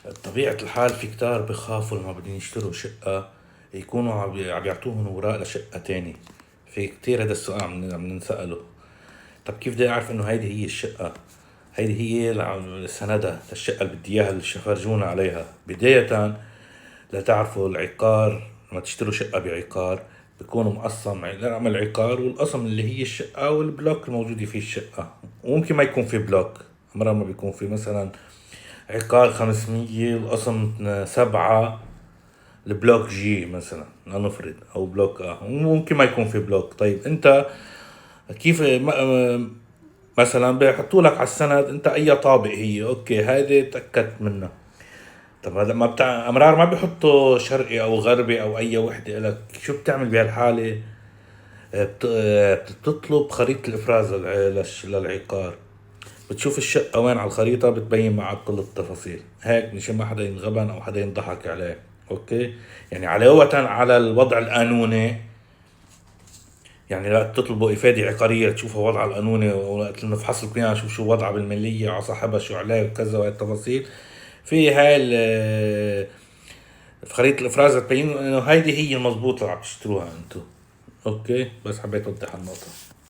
بطبيعة الحال في كتار بخافوا لما بدهم يشتروا شقة يكونوا عم يعطوهم اوراق لشقة تاني. في كتير هذا السؤال عم ننسأله. طب كيف بدي اعرف انه هيدي هي الشقة؟ هيدي هي سندها للشقة اللي بدي اياها اللي فرجونا عليها. بداية لا تعرفوا العقار، لما تشتروا شقة بعقار بيكونوا مقسم رقم العقار والقسم اللي هي الشقة والبلوك الموجودة فيه الشقة. وممكن ما يكون في بلوك، مرة ما بيكون في مثلا عقار 500 القسم 7 البلوك جي مثلا لنفرض، او بلوك وممكن ما يكون في بلوك. طيب انت كيف مثلا بيحطوا لك على السند انت اي طابق هي اوكي هذه تأكدت منها. طب هذا ما بتاع امرار ما بيحطوا شرقي او غربي او اي وحده لك، شو بتعمل بهالحاله؟ بتطلب خريطه الافراز للعقار. بتشوف الشقه وين على الخريطه، بتبين معك كل التفاصيل هيك مشان ما حدا ينغبن او حدا ينضحك عليه. اوكي، يعني علاوه على الوضع القانوني، يعني لا تطلبوا افاده عقاريه تشوفوا وضعها القانوني وقت نفحص لكم اياها نشوف شو وضعها بالمليه على صاحبها شو عليه وكذا وهي التفاصيل. في هاي في خريطة الإفراز تبين إنه هيدي هي المضبوطة اللي عم تشتروها أنتو. أوكي، بس حبيت أوضح النقطة.